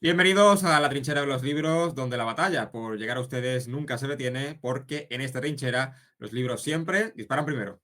Bienvenidos a la trinchera de los libros, donde la batalla por llegar a ustedes nunca se detiene, porque en esta trinchera los libros siempre disparan primero.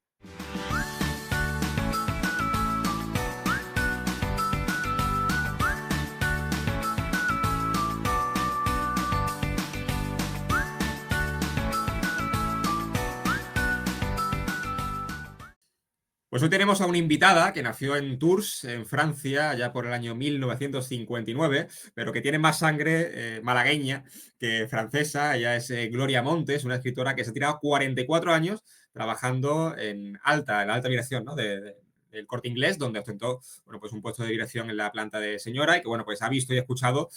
Pues hoy tenemos a una invitada que nació en Tours, en Francia, ya por el año 1959, pero que tiene más sangre malagueña que francesa. Ella es Gloria Montes, una escritora que se ha tirado 44 años trabajando en la alta dirección, ¿no? del Corte Inglés, donde ostentó, bueno, pues un puesto de dirección en la planta de señora y que, bueno, pues ha visto y escuchado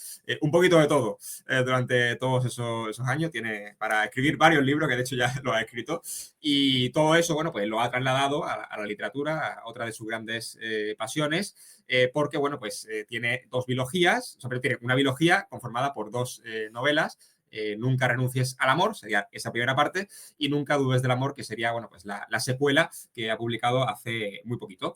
un poquito de todo durante todos esos años. Tiene para escribir varios libros, que de hecho ya lo ha escrito, y todo eso, bueno, pues lo ha trasladado a la literatura, a otra de sus grandes pasiones, porque, bueno, pues tiene dos biologías, o sea, pero tiene una biología conformada por dos novelas. Nunca renuncies al amor, sería esa primera parte, y Nunca dudes del amor, que sería, bueno, pues la secuela que ha publicado hace muy poquito.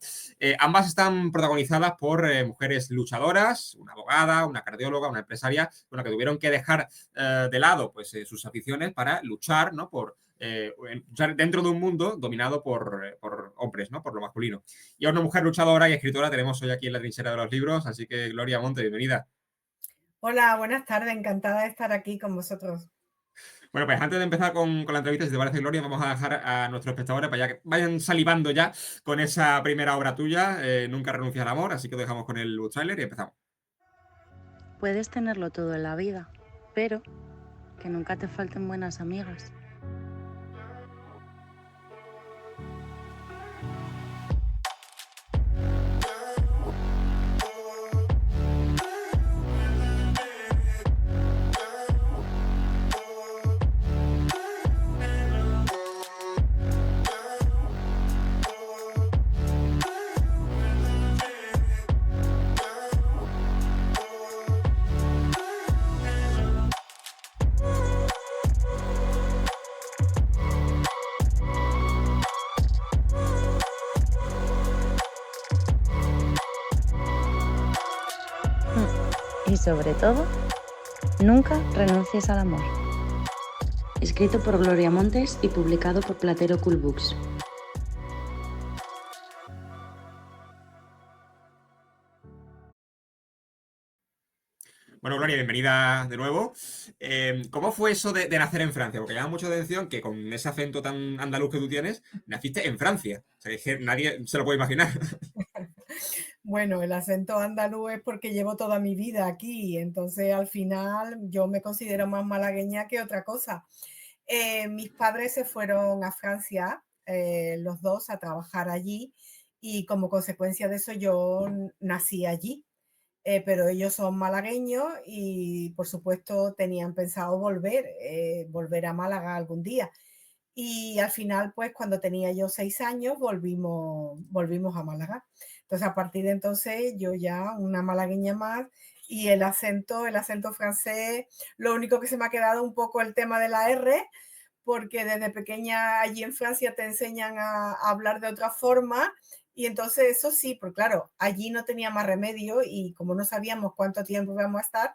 Ambas están protagonizadas por mujeres luchadoras, una abogada, una cardióloga, una empresaria, bueno, que tuvieron que dejar de lado pues, sus aficiones para luchar, ¿no? Por dentro de un mundo dominado por hombres, ¿no? Por lo masculino. Y a una mujer luchadora y escritora tenemos hoy aquí en la trinchera de los libros, así que Gloria Monte, bienvenida. Hola, buenas tardes, encantada de estar aquí con vosotros. Bueno, pues antes de empezar con la entrevista, si te parece, Gloria, vamos a dejar a nuestros espectadores para que vayan salivando ya con esa primera obra tuya, Nunca renuncias al amor, así que lo dejamos con el tráiler y empezamos. Puedes tenerlo todo en la vida, pero que nunca te falten buenas amigas. Y sobre todo, nunca renuncies al amor. Escrito por Gloria Montes y publicado por Platero Cool Books. Bueno, Gloria, bienvenida de nuevo. ¿Cómo fue eso de nacer en Francia? Porque llama mucho la atención que con ese acento tan andaluz que tú tienes, naciste en Francia. O sea, es que nadie se lo puede imaginar. Bueno, el acento andaluz es porque llevo toda mi vida aquí, entonces al final yo me considero más malagueña que otra cosa. Mis padres se fueron a Francia, los dos, a trabajar allí y como consecuencia de eso yo nací allí. Pero ellos son malagueños y por supuesto tenían pensado volver a Málaga algún día. Y al final, pues cuando tenía yo 6 años, volvimos a Málaga. Entonces, a partir de entonces, yo ya una malagueña más y el acento francés, lo único que se me ha quedado un poco el tema de la R, porque desde pequeña allí en Francia te enseñan a hablar de otra forma y entonces eso sí, porque claro, allí no tenía más remedio y como no sabíamos cuánto tiempo íbamos a estar,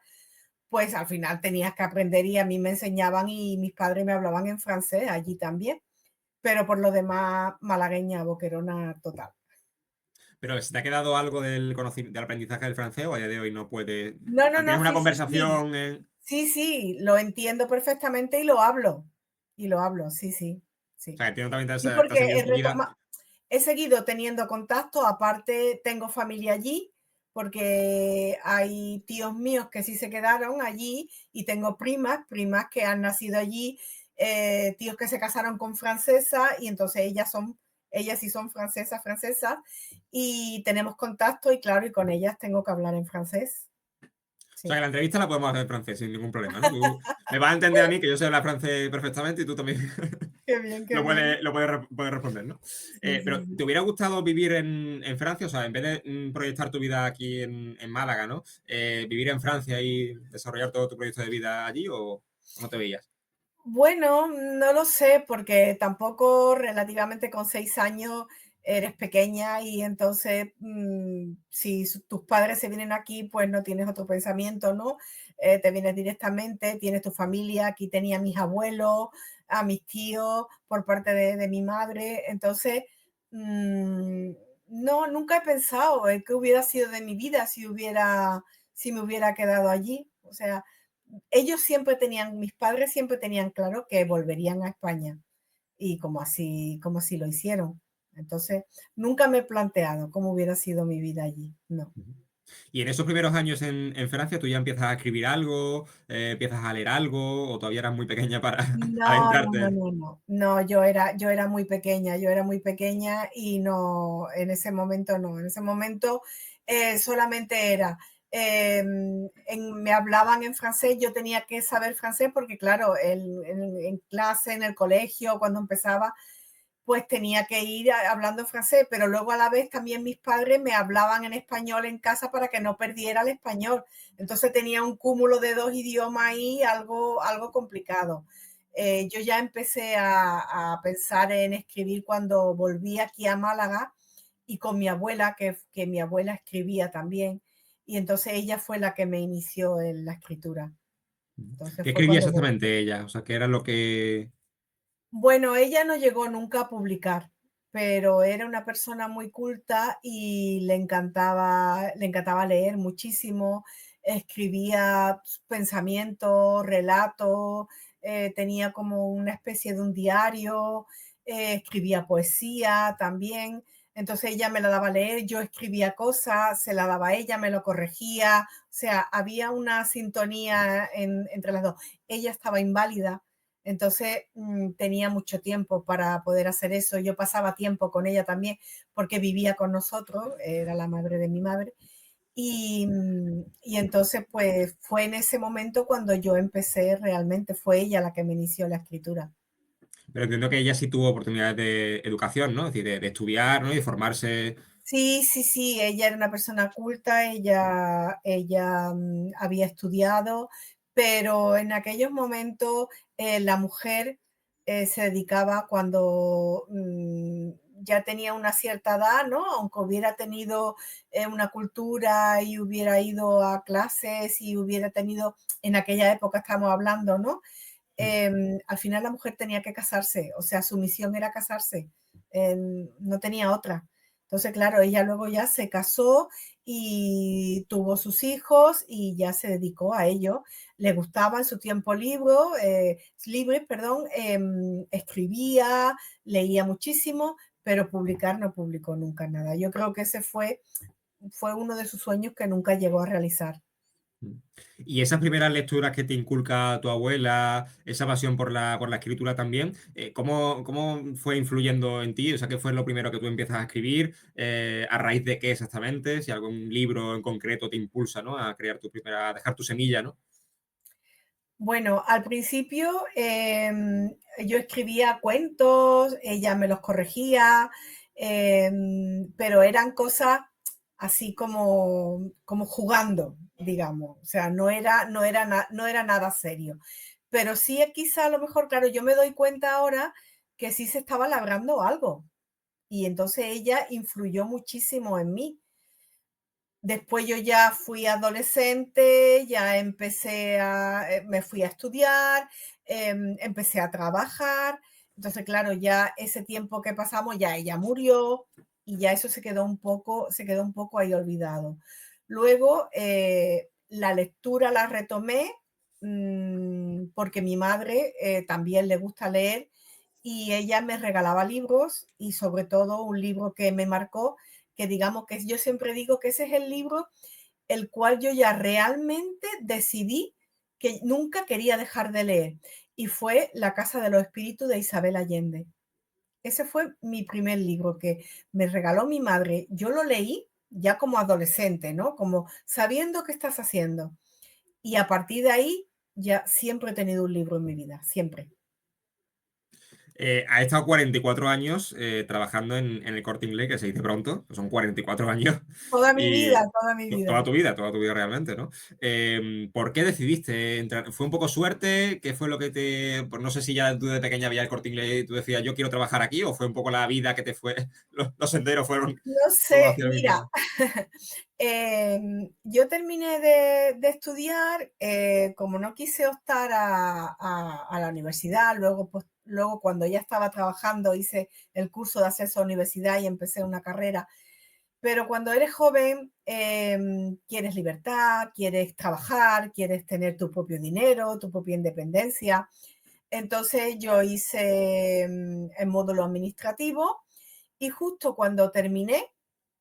pues al final tenías que aprender y a mí me enseñaban y mis padres me hablaban en francés allí también, pero por lo demás malagueña, boquerona total. Pero ¿se te ha quedado algo del aprendizaje del francés o a día de hoy no puedes No, no, mantener no, una sí, sí, sí. conversación en... Sí, sí, lo entiendo perfectamente y lo hablo, sí, sí, O sí. sea, entiendo también Sí, te has porque seguido enseguida. he seguido teniendo contacto, aparte tengo familia allí, porque hay tíos míos que sí se quedaron allí y tengo primas que han nacido allí, tíos que se casaron con francesas y entonces ellas sí son francesas, y tenemos contacto y claro, y con ellas tengo que hablar en francés. O sea, Sí. que la entrevista la podemos hacer en francés sin ningún problema, ¿no? Tú me vas a entender a mí, que yo sé hablar francés perfectamente, y tú también Qué bien, qué bien. puedes responder, ¿no? Sí, sí, Pero, sí. ¿te hubiera gustado vivir en Francia? O sea, en vez de proyectar tu vida aquí en Málaga, ¿no? ¿Vivir en Francia y desarrollar todo tu proyecto de vida allí o no te veías? Bueno, no lo sé, porque tampoco relativamente con 6 años, eres pequeña y entonces si tus padres se vienen aquí, pues no tienes otro pensamiento, ¿no? Te vienes directamente, tienes tu familia, aquí tenía a mis abuelos, a mis tíos por parte de mi madre, entonces mm, no, nunca he pensado en qué hubiera sido de mi vida si me hubiera quedado allí. O sea, mis padres siempre tenían claro que volverían a España y como así lo hicieron. Entonces, nunca me he planteado cómo hubiera sido mi vida allí, no. Ujú. Y en esos primeros años en Francia, ¿tú ya empiezas a escribir algo, empiezas a leer algo, o todavía eras muy pequeña para No, no, no, adentrarte? no, no. No, yo era muy pequeña y no, en ese momento no. En ese momento solamente era, me hablaban en francés, yo tenía que saber francés porque claro, en clase, en el colegio, cuando empezaba, pues tenía que ir hablando francés, pero luego a la vez también mis padres me hablaban en español en casa para que no perdiera el español. Entonces tenía un cúmulo de dos idiomas ahí, algo complicado. Yo ya empecé a pensar en escribir cuando volví aquí a Málaga y con mi abuela, que mi abuela escribía también, y entonces ella fue la que me inició en la escritura. Entonces ¿Qué fue escribía cuando exactamente ella? O sea, ¿qué era lo que...? bueno, ella no llegó nunca a publicar, pero era una persona muy culta y le encantaba leer muchísimo, escribía pensamientos, relatos, tenía como una especie de un diario, escribía poesía también. Entonces ella me la daba a leer, yo escribía cosas, se la daba a ella, me lo corregía, o sea, había una sintonía entre las dos. Ella estaba inválida, entonces tenía mucho tiempo para poder hacer eso. Yo pasaba tiempo con ella también porque vivía con nosotros, era la madre de mi madre. Y entonces pues fue en ese momento cuando yo empecé realmente, fue ella la que me inició la escritura. Pero entiendo que ella sí tuvo oportunidades de educación, ¿no? Es decir, de estudiar, ¿no? Y formarse. Sí, sí, sí, ella era una persona culta, ella había estudiado, pero en aquellos momentos la mujer se dedicaba cuando ya tenía una cierta edad, ¿no? Aunque hubiera tenido una cultura y hubiera ido a clases y hubiera tenido, en aquella época estamos hablando, ¿no? Al final la mujer tenía que casarse, o sea, su misión era casarse, no tenía otra. Entonces, claro, ella luego ya se casó y tuvo sus hijos y ya se dedicó a ello. Le gustaba en su tiempo libre, perdón, escribía, leía muchísimo, pero publicar no publicó nunca nada. Yo creo que ese fue uno de sus sueños que nunca llegó a realizar. Y esas primeras lecturas que te inculca tu abuela, esa pasión por la escritura también, ¿cómo fue influyendo en ti? O sea, ¿qué fue lo primero que tú empiezas a escribir? ¿A raíz de qué exactamente? Si algún libro en concreto te impulsa, ¿no? A crear a dejar tu semilla, ¿no? Bueno, al principio yo escribía cuentos, ella me los corregía, pero eran cosas así como jugando, digamos. O sea, no era nada serio. Pero sí, quizá a lo mejor, claro, yo me doy cuenta ahora que sí se estaba labrando algo. Y entonces ella influyó muchísimo en mí. Después yo ya fui adolescente, ya me fui a estudiar, empecé a trabajar. Entonces, claro, ya ese tiempo que pasamos, ya ella murió y ya eso se quedó un poco ahí olvidado. Luego, la lectura la retomé porque mi madre también le gusta leer y ella me regalaba libros y sobre todo un libro que me marcó, que digamos que yo siempre digo que ese es el libro el cual yo ya realmente decidí que nunca quería dejar de leer y fue La Casa de los Espíritus de Isabel Allende. Ese fue mi primer libro que me regaló mi madre. Yo lo leí ya como adolescente, ¿no? Como sabiendo qué estás haciendo. Y a partir de ahí ya siempre he tenido un libro en mi vida, siempre. Ha estado 44 años trabajando en el Corte Inglés, que se dice pronto, que son 44 años, Toda mi vida, y toda mi vida. toda tu vida realmente, ¿no? ¿Por qué decidiste entrar? ¿Fue un poco suerte? ¿Qué fue lo que te...? Pues no sé si ya tú de pequeña veías el Corte Inglés y tú decías, yo quiero trabajar aquí, o fue un poco la vida que te fue, los senderos fueron No todos sé, hacia el mira, mismo... yo terminé de estudiar, como no quise optar a la universidad, luego, pues, luego cuando ya estaba trabajando hice el curso de acceso a universidad y empecé una carrera, pero cuando eres joven quieres libertad, quieres trabajar, quieres tener tu propio dinero, tu propia independencia. Entonces yo hice el módulo administrativo y justo cuando terminé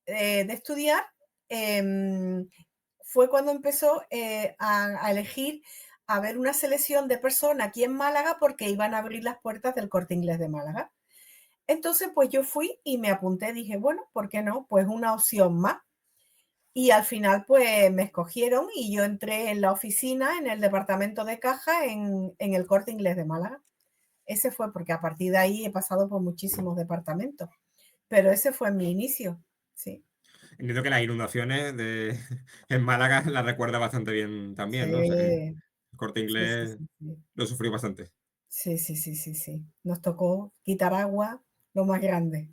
de estudiar, fue cuando empezó a elegir, a ver una selección de personas aquí en Málaga porque iban a abrir las puertas del Corte Inglés de Málaga. Entonces, pues yo fui y me apunté, dije, bueno, ¿por qué no? Pues una opción más. Y al final, pues me escogieron y yo entré en la oficina, en el departamento de caja, en el Corte Inglés de Málaga. Ese fue porque a partir de ahí he pasado por muchísimos departamentos, pero ese fue mi inicio, sí. Entiendo que las inundaciones en Málaga las recuerda bastante bien también, ¿no? O sea que el Sí, Corte sí, sí, Inglés sí, sí. lo sufrió bastante. Sí, sí, sí, sí, sí. Nos tocó quitar agua, lo más grande.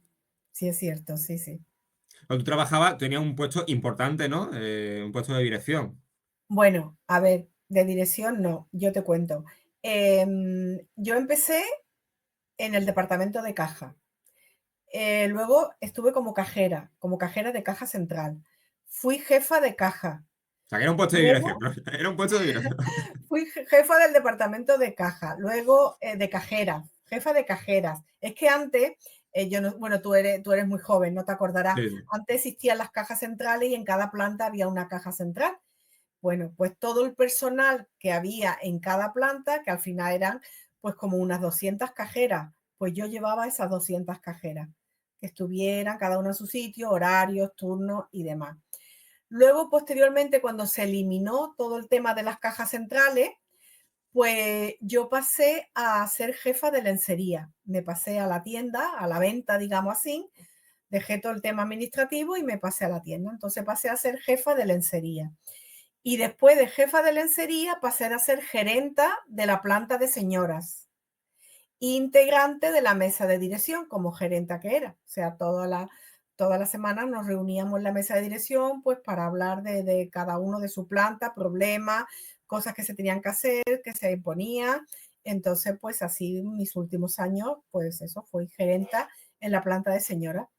Sí, es cierto, sí, sí. Cuando tú trabajabas, tenías un puesto importante, ¿no? Un puesto de dirección. Bueno, a ver, de dirección no, yo te cuento. Yo empecé en el departamento de caja. Luego estuve como cajera de caja central. Fui jefa de caja. O sea, que era un puesto de dirección, Luego ¿no? Era un puesto de dirección. fui jefa del departamento de caja, luego de cajeras, jefa de cajeras. Es que antes, yo no, bueno, tú eres muy joven, no te acordarás, Sí, sí. antes existían las cajas centrales y en cada planta había una caja central. Bueno, pues todo el personal que había en cada planta, que al final eran pues como unas 200 cajeras, pues yo llevaba esas 200 cajeras, que estuvieran cada una en su sitio, horarios, turnos y demás. Luego, posteriormente, cuando se eliminó todo el tema de las cajas centrales, pues yo pasé a ser jefa de lencería. Me pasé a la tienda, a la venta, digamos así, dejé todo el tema administrativo y me pasé a la tienda. Entonces pasé a ser jefa de lencería. Y después de jefa de lencería pasé a ser gerenta de la planta de señoras, integrante de la mesa de dirección como gerenta que era. O sea, toda la semana nos reuníamos en la mesa de dirección pues para hablar de cada uno de su planta, problemas, cosas que se tenían que hacer, que se imponía. Entonces, pues así mis últimos años, pues eso, fui gerenta en la planta de señora.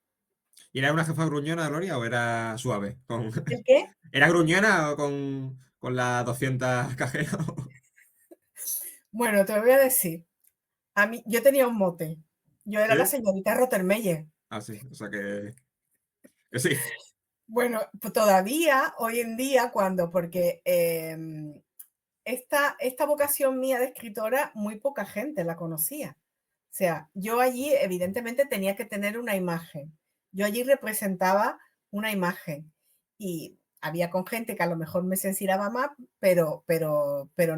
¿Y era una jefa gruñona, Gloria, o era suave? ¿El qué? ¿Era gruñona o con las 200 cajeras? Bueno, te lo voy a decir. A mí, yo tenía un mote. Yo era la ¿Sí? señorita Rottermeier. Ah, sí. O sea que sí. Bueno, pues todavía, hoy en día, porque esta vocación mía de escritora, muy poca gente la conocía. O sea, yo allí evidentemente tenía que tener una imagen. Yo allí representaba una imagen y había con gente que a lo mejor me censuraba más, pero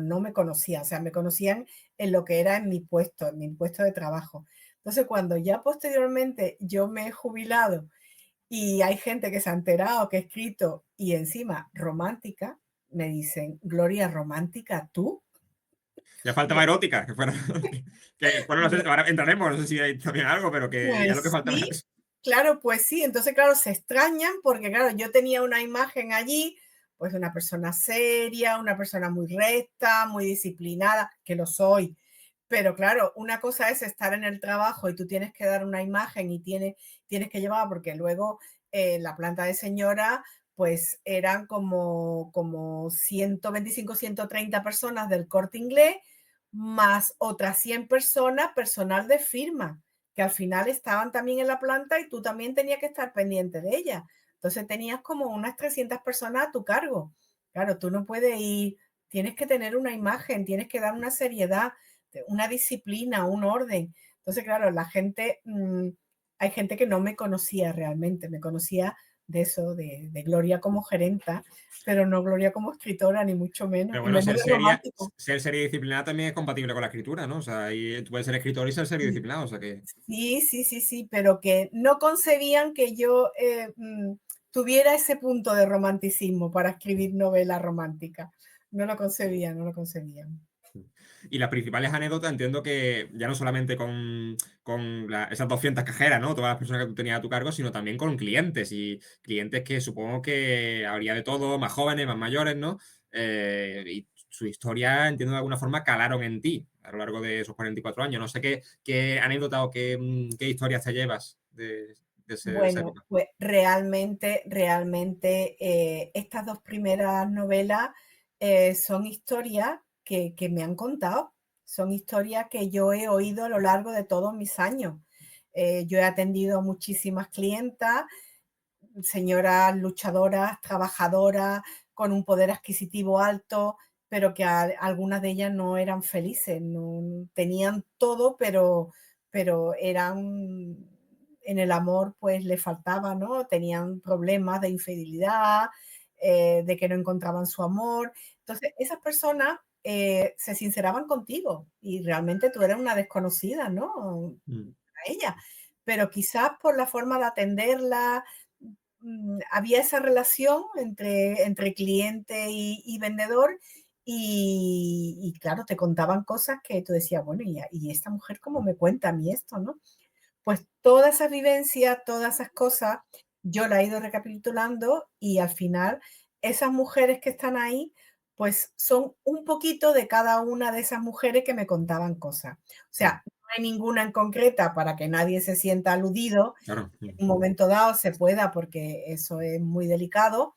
no me conocían. O sea, me conocían en lo que era en mi puesto de trabajo. Entonces, cuando ya posteriormente yo me he jubilado y hay gente que se ha enterado que he escrito y encima romántica, me dicen, Gloria, romántica, ¿tú? Ya faltaba Yo, erótica, que fuera. Bueno, no sé, yo, ahora entraremos, no sé si hay también algo, pero que ya lo que pues faltaba era sí, eso. claro, pues sí. Entonces, claro, se extrañan porque, claro, yo tenía una imagen allí, pues una persona seria, una persona muy recta, muy disciplinada, que lo soy. Pero claro, una cosa es estar en el trabajo y tú tienes que dar una imagen y tienes que llevar, porque luego la planta de señora, pues eran como 125, 130 personas del Corte Inglés, más otras 100 personas, personal de firma, que al final estaban también en la planta y tú también tenías que estar pendiente de ella. Entonces tenías como unas 300 personas a tu cargo. Claro, tú no puedes ir, tienes que tener una imagen, tienes que dar una seriedad, una disciplina, un orden. Entonces, claro, la gente, hay gente que no me conocía realmente, me conocía de eso, de Gloria como gerenta, pero no Gloria como escritora, ni mucho menos, Pero y bueno, menos de romántico. ser seriedisciplinada también es compatible con la escritura, ¿no? O sea, ahí tú puedes ser escritor y ser seriedisciplinado, o sea que... Sí, sí, sí, sí, pero que no concebían que yo tuviera ese punto de romanticismo para escribir novela romántica. No lo concebían, no lo concebían. Y las principales anécdotas entiendo que ya no solamente esas 200 cajeras, ¿no? Todas las personas que tú tenías a tu cargo, sino también con clientes y clientes que supongo que habría de todo, más jóvenes, más mayores, ¿no? Y su historia, entiendo de alguna forma, calaron en ti a lo largo de esos 44 años. No sé qué anécdota o qué historias te llevas de esa Bueno, época. pues realmente estas dos primeras novelas son historias que me han contado, son historias que yo he oído a lo largo de todos mis años. Yo he atendido a muchísimas clientas, señoras luchadoras, trabajadoras, con un poder adquisitivo alto, pero que algunas de ellas no eran felices, no, tenían todo, pero eran en el amor, pues le faltaba, ¿no? Tenían problemas de infidelidad, de que no encontraban su amor. Entonces, esas personas se sinceraban contigo y realmente tú eres una desconocida, ¿no? Mm. A ella, pero quizás por la forma de atenderla, había esa relación entre cliente y vendedor y claro, te contaban cosas que tú decías, bueno, ¿y esta mujer cómo me cuenta a mí esto, no? Pues toda esa vivencia, todas esas cosas, yo la he ido recapitulando y al final esas mujeres que están ahí, pues son un poquito de cada una de esas mujeres que me contaban cosas. O Mm. sea, no hay ninguna en concreta para que nadie se sienta aludido, Claro. en un momento dado se pueda, porque eso es muy delicado,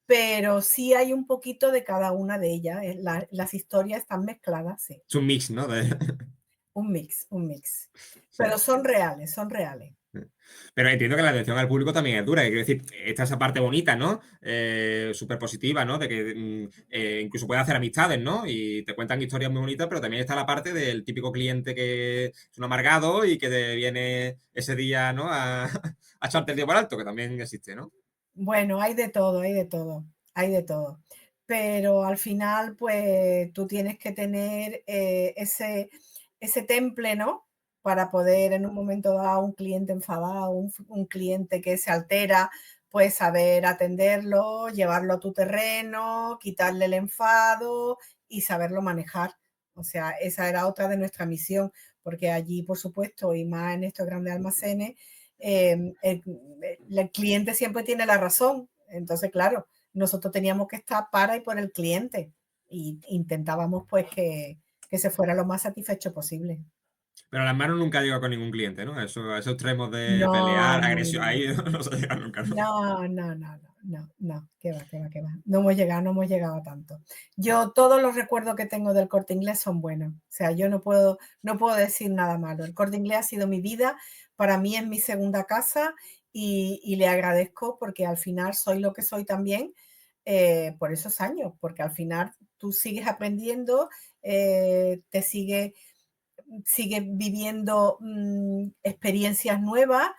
pero sí hay un poquito de cada una de ellas. Las historias están mezcladas, sí. Es un mix, ¿no? Un mix, un mix. Sí. Pero son reales, son reales. Pero entiendo que la atención al público también es dura. Quiero decir, está esa parte bonita, ¿no? Súper positiva, ¿no? De que incluso puedes hacer amistades, ¿no? Y te cuentan historias muy bonitas, pero también está la parte del típico cliente que es un amargado y que te viene ese día, ¿no? A echarte el día por alto, que también existe, ¿no? Bueno, hay de todo, hay de todo, hay de todo. Pero al final, pues tú tienes que tener ese temple, ¿no? Para poder en un momento dado un cliente enfadado, un cliente que se altera, pues saber atenderlo, llevarlo a tu terreno, quitarle el enfado y saberlo manejar. O sea, esa era otra de nuestra misión, porque allí, por supuesto, y más en estos grandes almacenes, el cliente siempre tiene la razón. Entonces, claro, nosotros teníamos que estar para y por el cliente y intentábamos pues que se fuera lo más satisfecho posible. Pero las manos nunca llega con ningún cliente, ¿no? Eso, a esos extremos de No, pelear, no, agresión, no, ahí no se llega nunca, ¿no? no, no, no, no, no, no, qué va, qué va, qué va. No hemos llegado a tanto. Yo todos los recuerdos que tengo del Corte Inglés son buenos. O sea, yo no puedo decir nada malo. El Corte Inglés ha sido mi vida, para mí es mi segunda casa y le agradezco porque al final soy lo que soy también por esos años, porque al final tú sigues aprendiendo, te sigues viviendo experiencias nuevas.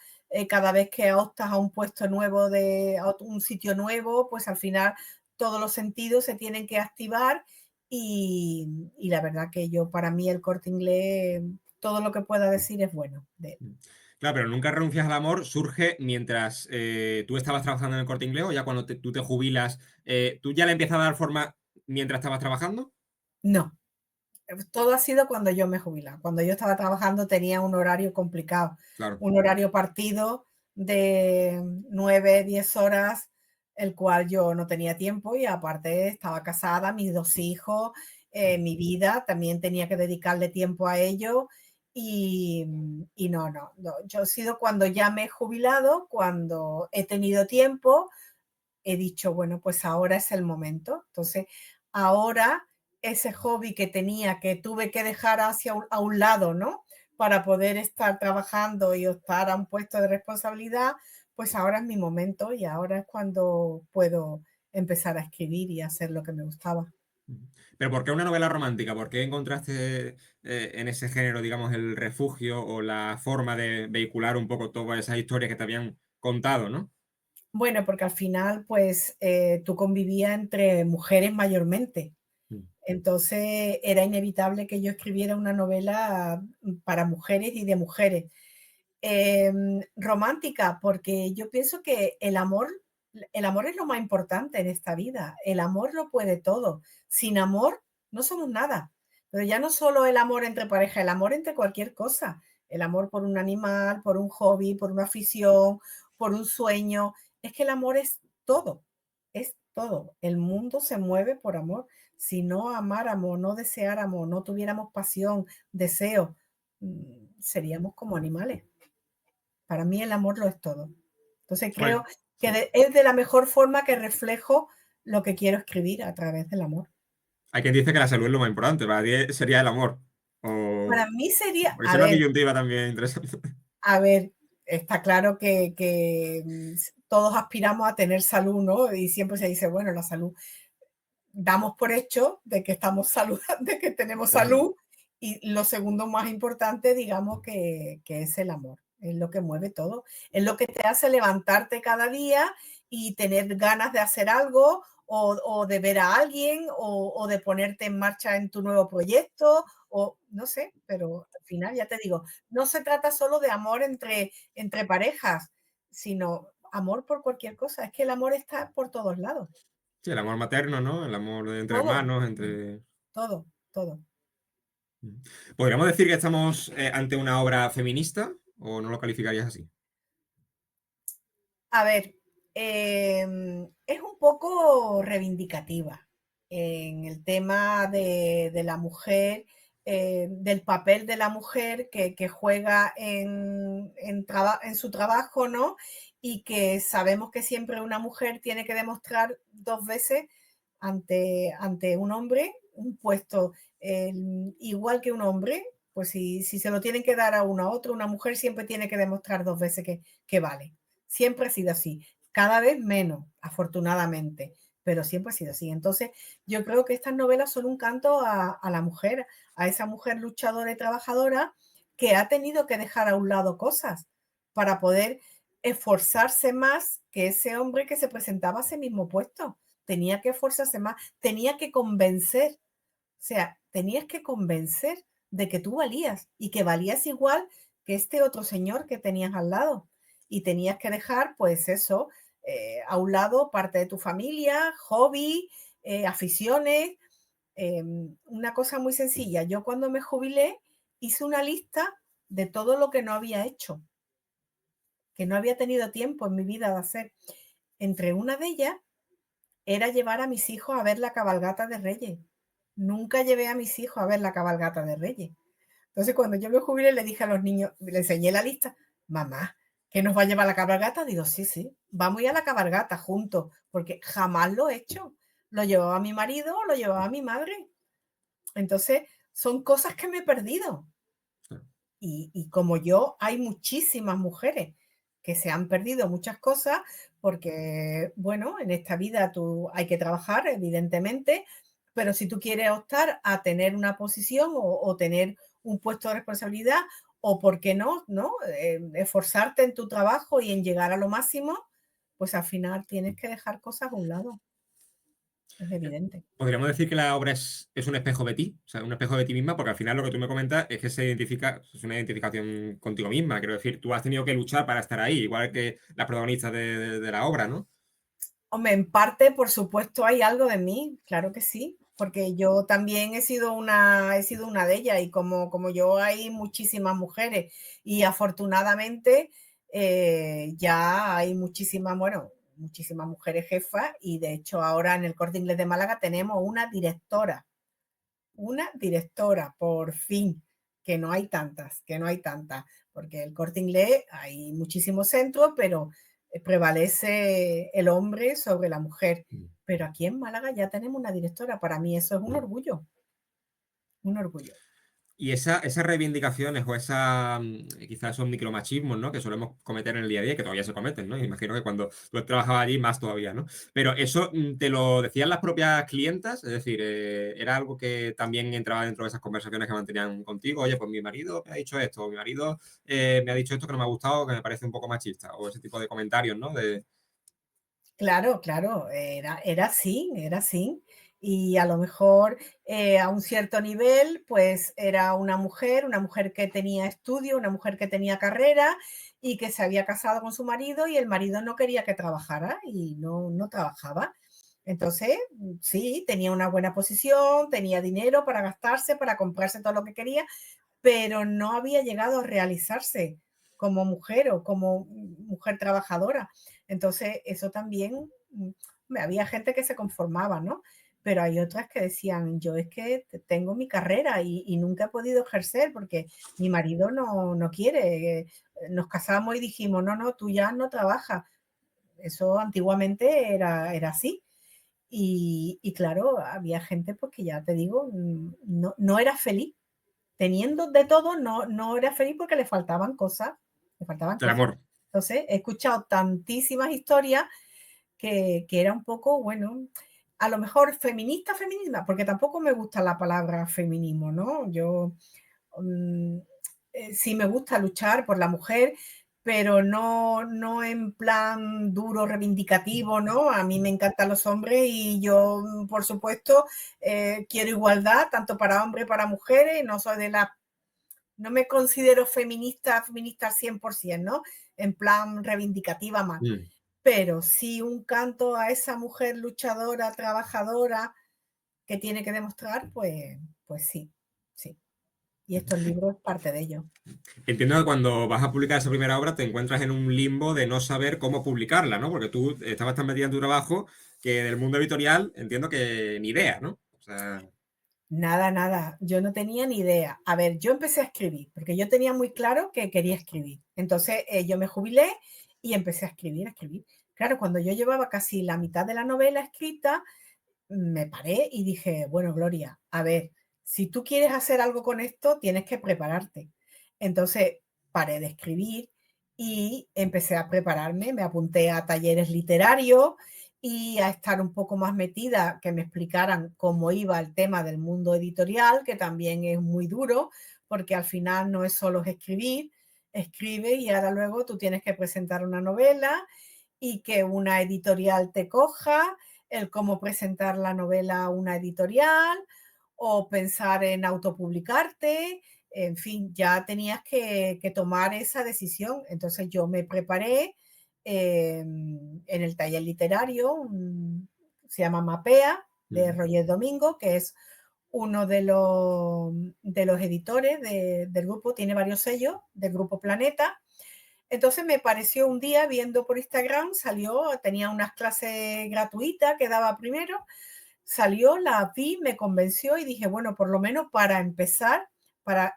Cada vez que optas a un puesto nuevo, a un sitio nuevo, pues al final todos los sentidos se tienen que activar y la verdad que yo, para mí, el Corte Inglés, todo lo que pueda decir es bueno de él. Claro, pero nunca renuncias al amor, surge mientras tú estabas trabajando en el Corte Inglés o ya cuando tú te jubilas, ¿tú ya le empiezas a dar forma mientras estabas trabajando? No, todo ha sido cuando yo me jubilaba. Cuando yo estaba trabajando tenía un horario complicado, Claro. un horario partido de 9, 10 horas, el cual yo no tenía tiempo y aparte estaba casada, mis 2 hijos, mi vida, también tenía que dedicarle tiempo a ello y, y no, yo he sido cuando ya me he jubilado, cuando he tenido tiempo, he dicho, bueno, pues ahora es el momento. Entonces, ahora ese hobby que tenía, que tuve que dejar a un lado, ¿no? Para poder estar trabajando y optar a un puesto de responsabilidad, pues ahora es mi momento y ahora es cuando puedo empezar a escribir y hacer lo que me gustaba. Pero ¿por qué una novela romántica? ¿Por qué encontraste en ese género, digamos, el refugio o la forma de vehicular un poco todas esas historias que te habían contado, ¿no? Bueno, porque al final, pues, tú convivías entre mujeres mayormente. Mm. Entonces, era inevitable que yo escribiera una novela para mujeres y de mujeres. Romántica, porque yo pienso que el amor es lo más importante en esta vida. El amor lo puede todo. Sin amor no somos nada. Pero ya no solo el amor entre pareja, el amor entre cualquier cosa. El amor por un animal, por un hobby, por una afición, por un sueño. Es que el amor es todo. El mundo se mueve por amor. Si no amáramos, no deseáramos, no tuviéramos pasión, deseo, seríamos como animales. Para mí el amor lo es todo. Entonces Bueno, creo que sí. es de la mejor forma que reflejo lo que quiero escribir a través del amor. Hay quien dice que la salud es lo más importante, para ti sería el amor. O... Para mí sería, Porque es una disyuntiva también interesante. a ver, está claro que todos aspiramos a tener salud, ¿no? Y siempre se dice, bueno, la salud, damos por hecho de que estamos de que tenemos salud, y lo segundo más importante, digamos, que es el amor. Es lo que mueve todo. Es lo que te hace levantarte cada día y tener ganas de hacer algo o de ver a alguien o de ponerte en marcha en tu nuevo proyecto o no sé, pero al final ya te digo, no se trata solo de amor entre parejas, sino amor por cualquier cosa. Es que el amor está por todos lados. Sí, el amor materno, ¿no? El amor entre Todo, hermanos, entre... todo, todo. ¿Podríamos decir que estamos ante una obra feminista o no lo calificarías así? A ver, es un poco reivindicativa en el tema de la mujer, del papel de la mujer que juega en su trabajo, ¿no? Y que sabemos que siempre una mujer tiene que demostrar dos veces ante un hombre un puesto igual que un hombre, pues si se lo tienen que dar a uno a otro, una mujer siempre tiene que demostrar dos veces que vale. Siempre ha sido así, cada vez menos, afortunadamente, pero siempre ha sido así. Entonces, yo creo que estas novelas son un canto a la mujer, a esa mujer luchadora y trabajadora que ha tenido que dejar a un lado cosas para poder esforzarse más que ese hombre que se presentaba a ese mismo puesto. Tenía que esforzarse más, tenía que convencer, o sea, tenías que convencer de que tú valías y que valías igual que este otro señor que tenías al lado. Y tenías que dejar, pues eso, a un lado parte de tu familia, hobby, aficiones. Una cosa muy sencilla, yo cuando me jubilé hice una lista de todo lo que no había hecho, que no había tenido tiempo en mi vida de hacer. Entre una de ellas era llevar a mis hijos a ver la cabalgata de Reyes. Nunca llevé a mis hijos a ver la cabalgata de Reyes. Entonces, cuando yo me jubilé, le dije a los niños, le enseñé la lista, mamá, ¿qué nos va a llevar la cabalgata? Digo, sí, sí, vamos a ir a la cabalgata juntos, porque jamás lo he hecho. Lo llevaba mi marido, lo llevaba mi madre. Entonces, son cosas que me he perdido. Y como yo, hay muchísimas mujeres que se han perdido muchas cosas porque, bueno, en esta vida tú hay que trabajar, evidentemente, pero si tú quieres optar a tener una posición o tener un puesto de responsabilidad, o por qué no, ¿no? Esforzarte en tu trabajo y en llegar a lo máximo, pues al final tienes que dejar cosas a un lado, es evidente. Podríamos decir que la obra es un espejo de ti, o sea, un espejo de ti misma, porque al final lo que tú me comentas es que se identifica, es una identificación contigo misma. Quiero decir, tú has tenido que luchar para estar ahí, igual que las protagonistas de la obra, ¿no? Hombre, en parte, por supuesto, hay algo de mí, claro que sí, porque yo también he sido una de ellas y como yo hay muchísimas mujeres y afortunadamente ya hay muchísimas, bueno, muchísimas mujeres jefas y de hecho ahora en el Corte Inglés de Málaga tenemos una directora, por fin, que no hay tantas, porque el Corte Inglés hay muchísimos centros, pero prevalece el hombre sobre la mujer. Pero aquí en Málaga ya tenemos una directora. Para mí eso es un orgullo, un orgullo. Y esas reivindicaciones o quizás esos micromachismos, ¿no? Que solemos cometer en el día a día, que todavía se cometen, ¿no? Imagino que cuando tú trabajabas allí, más todavía, ¿no? Pero eso te lo decían las propias clientas, es decir, era algo que también entraba dentro de esas conversaciones que mantenían contigo. Oye, pues mi marido me ha dicho esto, o mi marido me ha dicho esto que no me ha gustado, que me parece un poco machista, o ese tipo de comentarios, ¿no? Claro, claro, era así, era así. Y a lo mejor, a un cierto nivel, pues era una mujer que tenía estudio, una mujer que tenía carrera y que se había casado con su marido y el marido no quería que trabajara y no trabajaba. Entonces, sí, tenía una buena posición, tenía dinero para gastarse, para comprarse todo lo que quería, pero no había llegado a realizarse como mujer o como mujer trabajadora. Entonces, eso también, había gente que se conformaba, ¿no? Pero hay otras que decían, yo es que tengo mi carrera y nunca he podido ejercer porque mi marido no quiere. Nos casamos y dijimos, no, no, tú ya no trabajas. Eso antiguamente era así. Y claro, había gente pues que ya te digo, no era feliz teniendo de todo, no era feliz porque le faltaban cosas, le faltaban Del cosas. amor. Entonces, he escuchado tantísimas historias que era un poco, bueno, a lo mejor feminista, feminismo, porque tampoco me gusta la palabra feminismo, ¿no? Yo mm, sí me gusta luchar por la mujer, pero no en plan duro, reivindicativo, ¿no? A mí me encantan los hombres y yo, por supuesto, quiero igualdad tanto para hombres como para mujeres. No soy de la, no me considero feminista al 100%, ¿no? En plan reivindicativa más. Mm. Pero sí un canto a esa mujer luchadora, trabajadora, que tiene que demostrar, pues sí, sí. Y estos libros es parte de ello. Entiendo que cuando vas a publicar esa primera obra te encuentras en un limbo de no saber cómo publicarla, ¿no? Porque tú estabas tan metida en tu trabajo que del mundo editorial entiendo que ni idea, ¿no? O sea, Nada, nada, yo no tenía ni idea. A ver, yo empecé a escribir, porque yo tenía muy claro que quería escribir. Entonces, yo me jubilé y empecé a escribir, a escribir. Claro, cuando yo llevaba casi la mitad de la novela escrita, me paré y dije, bueno, Gloria, a ver, si tú quieres hacer algo con esto, tienes que prepararte. Entonces, paré de escribir y empecé a prepararme, me apunté a talleres literarios y a estar un poco más metida, que me explicaran cómo iba el tema del mundo editorial, que también es muy duro, porque al final no es solo escribir, escribe y ahora luego tú tienes que presentar una novela y que una editorial te coja, el cómo presentar la novela a una editorial o pensar en autopublicarte, en fin, ya tenías que tomar esa decisión. Entonces yo me preparé en el taller literario, se llama Mapea, de Roger Domingo, que es uno de los editores del grupo, tiene varios sellos del grupo Planeta. Entonces me pareció un día viendo por Instagram, salió, tenía unas clases gratuitas que daba primero, salió, la vi, me convenció y dije, bueno, por lo menos para empezar, para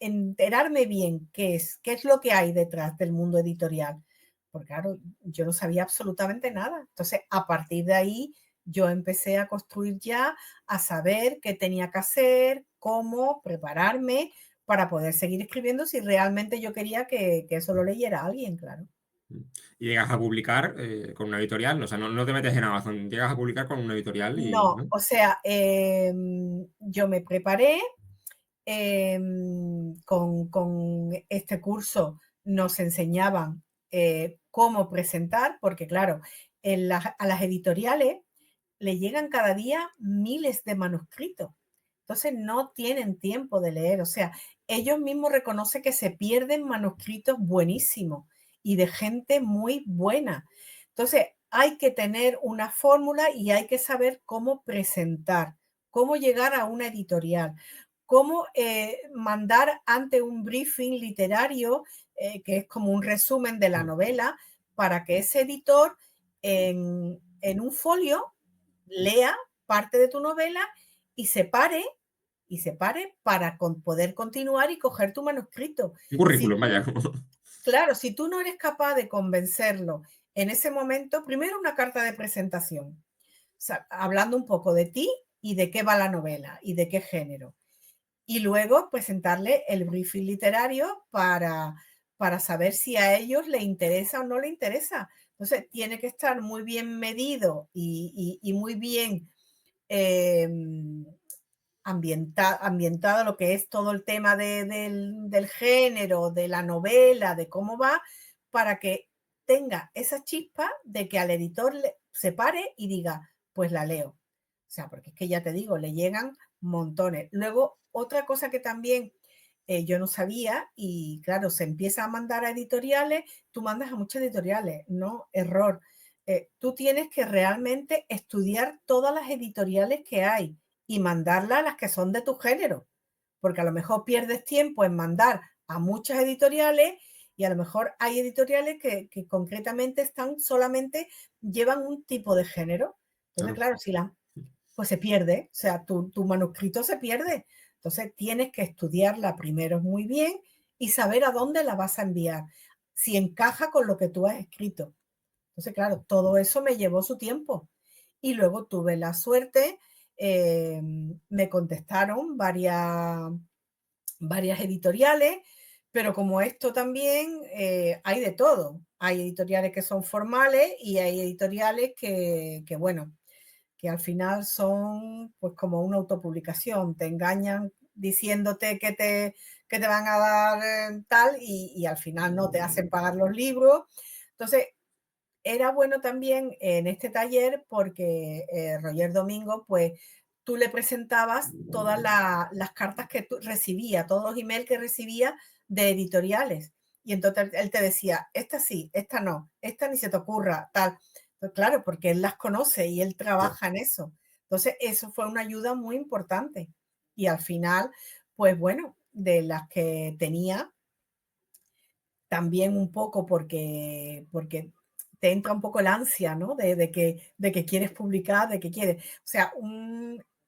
enterarme bien qué es lo que hay detrás del mundo editorial. Porque claro, yo no sabía absolutamente nada. Entonces, a partir de ahí, yo empecé a construir ya, a saber qué tenía que hacer, cómo prepararme para poder seguir escribiendo si realmente yo quería que eso lo leyera alguien, claro. y llegas a publicar con una editorial, o sea, no te metes en Amazon, llegas a publicar con una editorial y, No, ¿no? o sea, yo me preparé, con este curso nos enseñaban cómo presentar, porque claro, a las editoriales le llegan cada día miles de manuscritos. Entonces no tienen tiempo de leer. O sea, ellos mismos reconocen que se pierden manuscritos buenísimos y de gente muy buena. Entonces hay que tener una fórmula y hay que saber cómo presentar, cómo llegar a una editorial, cómo mandar ante un briefing literario, que es como un resumen de la novela, para que ese editor en un folio lea parte de tu novela y se pare para poder continuar y coger tu manuscrito. Un Si currículum, vaya. tú, claro, si tú no eres capaz de convencerlo en ese momento, primero una carta de presentación, o sea, hablando un poco de ti y de qué va la novela y de qué género. Y luego presentarle el briefing literario para saber si a ellos le interesa o no le interesa. Entonces, tiene que estar muy bien medido y muy bien eh, ambientado lo que es todo el tema del género, de la novela, de cómo va, para que tenga esa chispa de que al editor se pare y diga, pues la leo. O sea, porque es que ya te digo, le llegan montones. Luego, otra cosa que también yo no sabía, y claro, se empieza a mandar a editoriales, tú mandas a muchas editoriales, no, error. Tú tienes que realmente estudiar todas las editoriales que hay y mandarlas a las que son de tu género, porque a lo mejor pierdes tiempo en mandar a muchas editoriales y a lo mejor hay editoriales que concretamente solamente llevan un tipo de género. Entonces, claro, pues se pierde, o sea, tu manuscrito se pierde. Entonces tienes que estudiarla primero muy bien y saber a dónde la vas a enviar, si encaja con lo que tú has escrito. Entonces, claro, todo eso me llevó su tiempo. Y luego tuve la suerte, me contestaron varias editoriales, pero como esto también hay de todo. Hay editoriales que son formales y hay editoriales bueno, que al final son pues como una autopublicación, te engañan diciéndote que te van a dar tal y al final no te hacen pagar los libros. Entonces, era bueno también en este taller porque Roger Domingo, pues tú le presentabas todas las cartas que tú recibía, todos los emails que recibía de editoriales. Y entonces él te decía, esta sí, esta no, esta ni se te ocurra, tal. Pues claro, porque él las conoce y él trabaja en eso. Entonces, eso fue una ayuda muy importante. Y al final, pues bueno, de las que tenía, también un poco porque te entra un poco el ansia, ¿no? De que quieres publicar, de que quieres. O sea,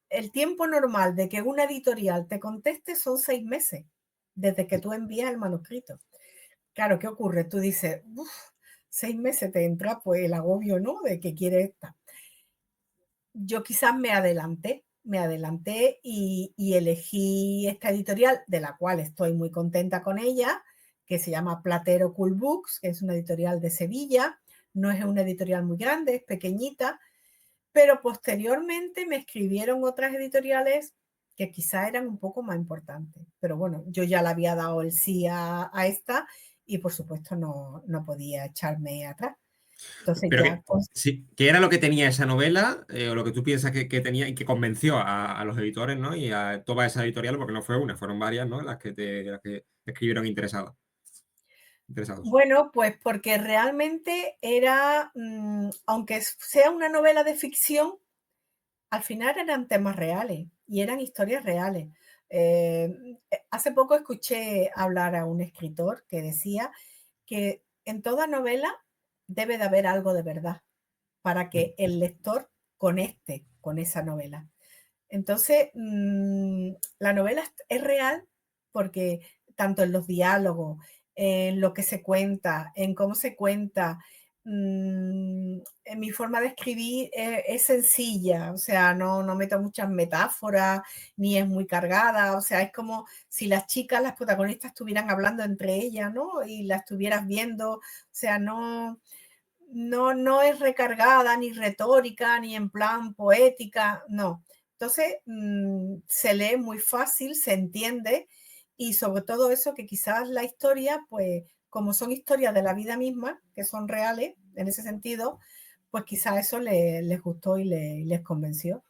el tiempo normal de que una editorial te conteste son 6 meses, desde que tú envías el manuscrito. Claro, ¿qué ocurre? Tú dices, 6 meses te entra pues el agobio, ¿no? De que quieres esta. Yo quizás me adelanté y elegí esta editorial, de la cual estoy muy contenta con ella, que se llama Platero Cool Books, que es una editorial de Sevilla. No es una editorial muy grande, es pequeñita, pero posteriormente me escribieron otras editoriales que quizá eran un poco más importantes. Pero bueno, yo ya le había dado el sí a esta y por supuesto no podía echarme atrás. Entonces Pero ya... sí, ¿qué era lo que tenía esa novela o lo que tú piensas que tenía y que convenció a los editores, ¿no? Y a toda esa editorial, porque no fue una, fueron varias, ¿no? Las que te escribieron interesados. Bueno, pues porque realmente era, aunque sea una novela de ficción, al final eran temas reales y eran historias reales. Eh, Hace poco escuché hablar a un escritor que decía que en toda novela debe de haber algo de verdad para que el lector conecte con esa novela. Entonces, la novela es real porque tanto en los diálogos, en lo que se cuenta, en cómo se cuenta, en mi forma de escribir es sencilla, o sea, no meto muchas metáforas, ni es muy cargada, o sea, es como si las chicas, las protagonistas estuvieran hablando entre ellas, ¿no? Y la estuvieras viendo, o sea, no es recargada, ni retórica, ni en plan poética, no. Entonces, se lee muy fácil, se entiende y sobre todo eso que quizás la historia, pues como son historias de la vida misma, que son reales en ese sentido, pues quizás eso les gustó y les convenció.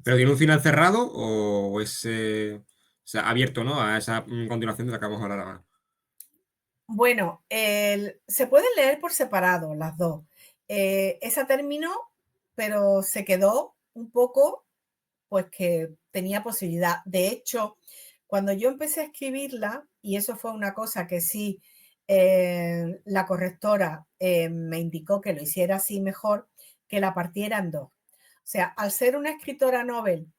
¿Pero tiene un final cerrado o es o sea, abierto, ¿no? A esa continuación de la que vamos a hablar ahora. Bueno, se pueden leer por separado las dos. Esa terminó, pero se quedó un poco pues que tenía posibilidad. De hecho, cuando yo empecé a escribirla, y eso fue una cosa que sí, la correctora me indicó que lo hiciera así mejor, que la partiera en dos. O sea, al ser una escritora novel,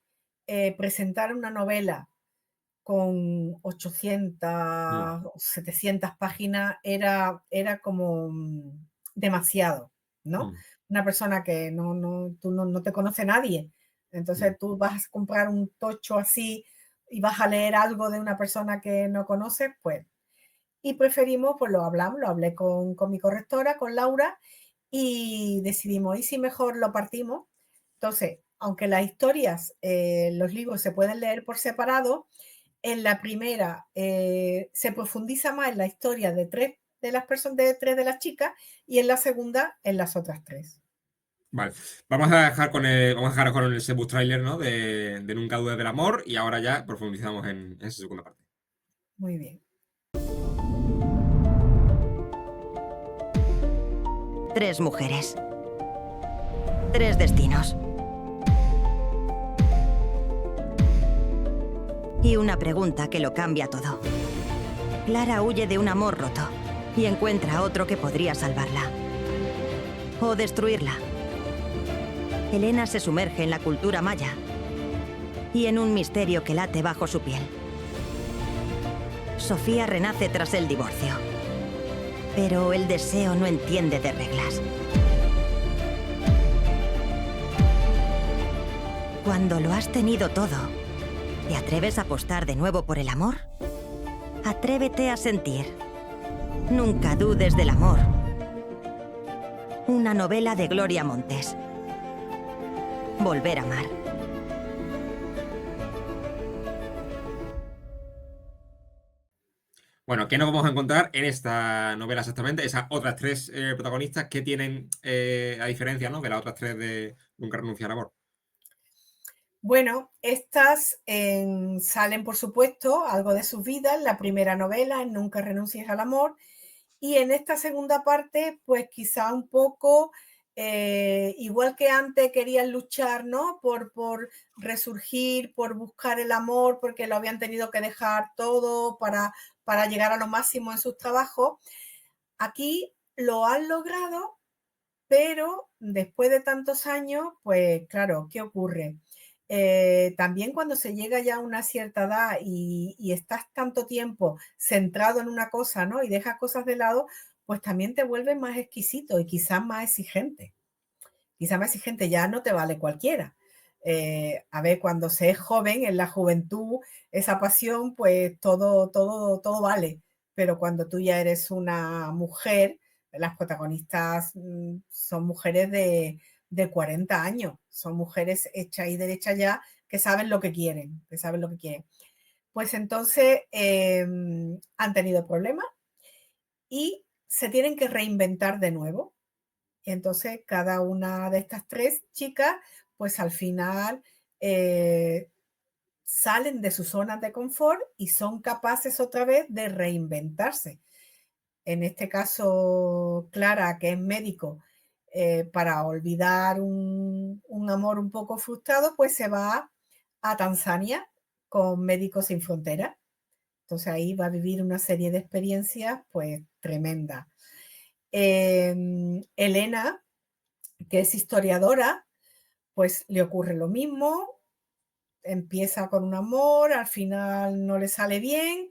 presentar una novela con 800 o 700 páginas era como demasiado, ¿no? Una persona que tú no te conoce nadie, entonces tú vas a comprar un tocho así y vas a leer algo de una persona que no conoces, pues, y preferimos, pues lo hablé con mi correctora, con Laura, y decidimos, ¿y si mejor lo partimos? Entonces, aunque las historias, los libros se pueden leer por separado, en la primera se profundiza más en la historia de tres de las personas, de 3 de las chicas, y en la segunda en las otras 3. Vale, vamos a dejar con el Sebus trailer, ¿no? De Nunca dudes del amor, y ahora ya profundizamos en esa segunda parte. Muy bien. 3 mujeres. 3 destinos. Y una pregunta que lo cambia todo. Clara huye de un amor roto y encuentra a otro que podría salvarla. O destruirla. Elena se sumerge en la cultura maya y en un misterio que late bajo su piel. Sofía renace tras el divorcio. Pero el deseo no entiende de reglas. Cuando lo has tenido todo, ¿te atreves a apostar de nuevo por el amor? Atrévete a sentir. Nunca dudes del amor. Una novela de Gloria Montes. Volver a amar. Bueno, ¿qué nos vamos a encontrar en esta novela exactamente? Esas otras 3 protagonistas que tienen a diferencia, ¿no? De las otras 3 de Nunca renunciar al amor. Bueno, estas salen, por supuesto, algo de sus vidas. La primera novela, en Nunca renuncies al amor. Y en esta segunda parte, pues quizá un poco, igual que antes querían luchar, ¿no? Por resurgir, por buscar el amor, porque lo habían tenido que dejar todo para llegar a lo máximo en sus trabajos. Aquí lo han logrado, pero después de tantos años, pues claro, ¿qué ocurre? También cuando se llega ya a una cierta edad y estás tanto tiempo centrado en una cosa, ¿no? Y dejas cosas de lado, pues también te vuelves más exquisito y quizás más exigente. Quizás más exigente, ya no te vale cualquiera. A ver, cuando se es joven, en la juventud, esa pasión, pues todo vale. Pero cuando tú ya eres una mujer, las protagonistas son mujeres de 40 años, son mujeres hechas y derechas ya que saben lo que quieren, Pues entonces han tenido problemas y se tienen que reinventar de nuevo. Y entonces cada una de estas 3 chicas, pues al final salen de su zona de confort y son capaces otra vez de reinventarse. En este caso, Clara, que es médico, para olvidar un amor un poco frustrado, pues se va a Tanzania con Médicos Sin Fronteras. Entonces ahí va a vivir una serie de experiencias pues tremendas. Elena, que es historiadora, pues le ocurre lo mismo, empieza con un amor, al final no le sale bien,